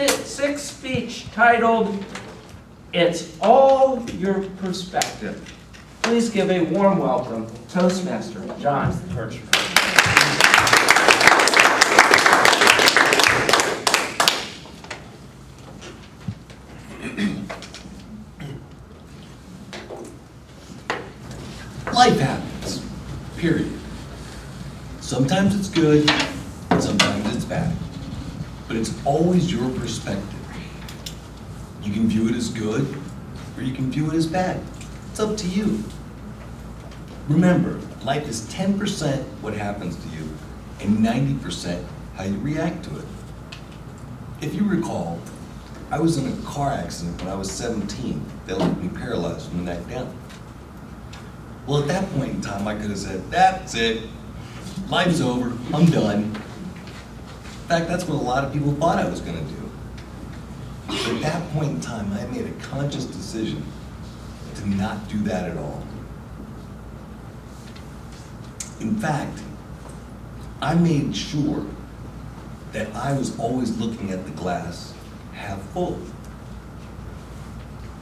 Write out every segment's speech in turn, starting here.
sixth speech titled, "It's All Your Perspective." Please give a warm welcome to Toastmaster John Kirchner. Life happens, period. Sometimes it's good, and sometimes it's bad. But it's always your perspective. You can view it as good, or you can view it as bad. It's up to you. Remember, life is 10% what happens to you, and 90% how you react to it. If you recall, I was in a car accident when I was 17 that left me paralyzed from the neck down. Well, at that point in time, I could have said, that's it, life's over, I'm done. In fact, that's what a lot of people thought I was gonna do. But at that point in time, I made a conscious decision to not do that at all. In fact, I made sure that I was always looking at the glass half full.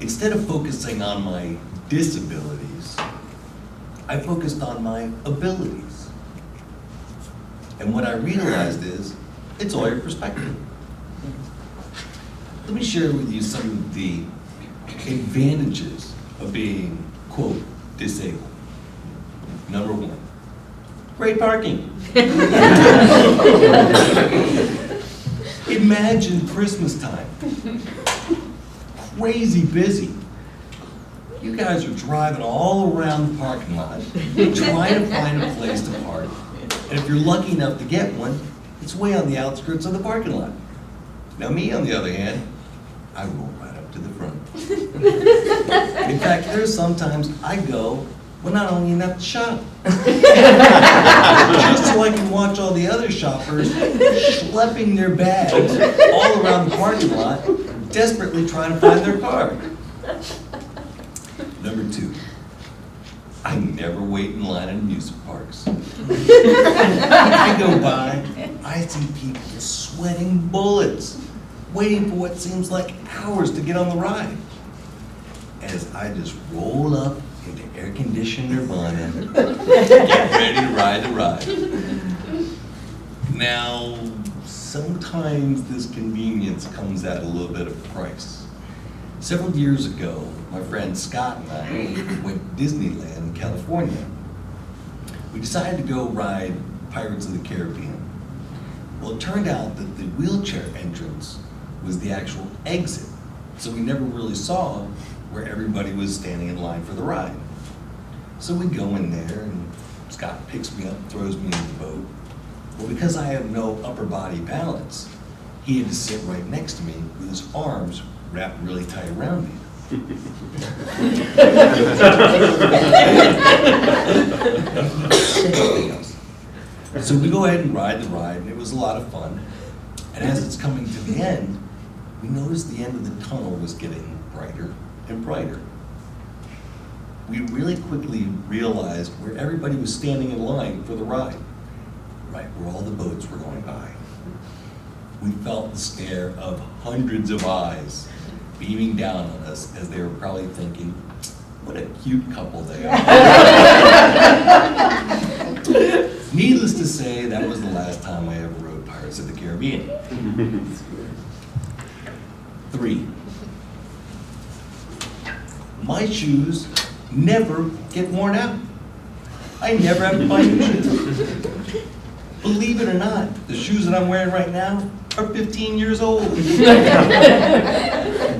Instead of focusing on my disabilities, I focused on my abilities. And what I realized is, it's all your perspective. Let me share with you some of the advantages of being, quote, disabled. Number one, great parking. Imagine Christmas time. Crazy busy. You guys are driving all around the parking lot, trying to find a place to park. And if you're lucky enough to get one, it's way on the outskirts of the parking lot. Now me, on the other hand, I roll right up to the front. In fact, there's sometimes I go when I don't even have to shop. Just so I can watch all the other shoppers schlepping their bags all around the parking lot, desperately trying to find their car. Number two, I never wait in line at amusement parks. I go by, I see people sweating bullets, waiting for what seems like hours to get on the ride. As I just roll up into air-conditioned Nirvana, get ready to ride the ride. Now, sometimes this convenience comes at a little bit of a price. Several years ago, my friend Scott and I went to Disneyland in California. We decided to go ride Pirates of the Caribbean. Well, it turned out that the wheelchair entrance was the actual exit, so we never really saw where everybody was standing in line for the ride. So we go in there, and Scott picks me up, throws me in the boat. Well, because I have no upper body balance, he had to sit right next to me with his arms wrapped really tight around me. So we go ahead and ride the ride, and it was a lot of fun. And as it's coming to the end, we noticed the end of the tunnel was getting brighter and brighter. We really quickly realized where everybody was standing in line for the ride, right where all the boats were going by. We felt the stare of hundreds of eyes beaming down on us as they were probably thinking, what a cute couple they are. Needless to say, that was the last time I ever rode Pirates of the Caribbean. 3, my shoes never get worn out. I never have to buy new shoes. Believe it or not, the shoes that I'm wearing right now are 15 years old.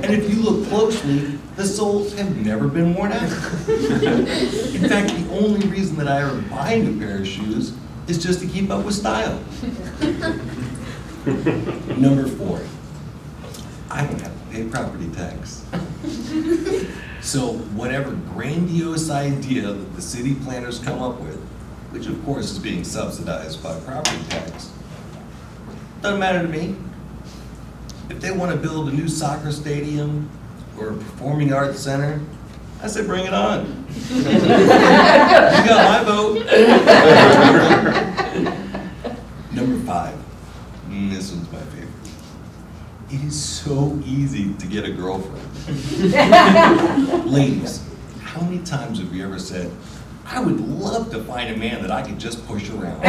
And if you look closely, the soles have never been worn out. In fact, the only reason that I ever buy a new pair of shoes is just to keep up with style. Number 4, I don't have to pay property tax. So whatever grandiose idea that the city planners come up with, which of course is being subsidized by property tax, doesn't matter to me. If they want to build a new soccer stadium or a performing arts center, I say bring it on. You got my vote. Number 5, this one's my favorite. It is so easy to get a girlfriend. Ladies, how many times have you ever said, I would love to find a man that I could just push around?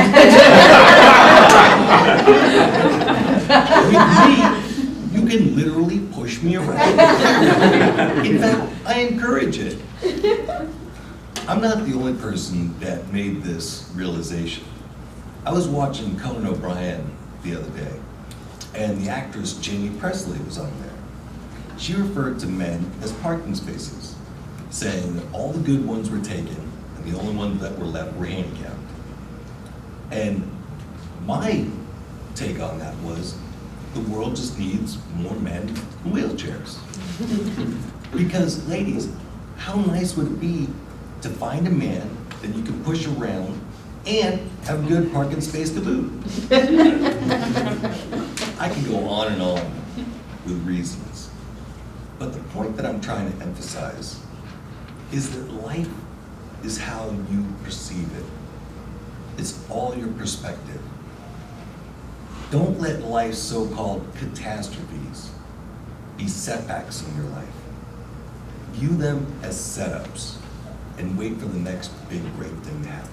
With me, you can literally push me around. In fact, I encourage it. I'm not the only person that made this realization. I was watching Conan O'Brien the other day, and the actress Jamie Presley was on there. She referred to men as parking spaces, saying that all the good ones were taken, and the only ones that were left were handicapped. And my take on that was, the world just needs more men in wheelchairs. Because, ladies, how nice would it be to find a man that you can push around and have a good parking space to boot? I can go on and on with reasons. But the point that I'm trying to emphasize is that life is how you perceive it. It's all your perspective. Don't let life's so-called catastrophes be setbacks in your life. View them as setups and wait for the next big great thing to happen.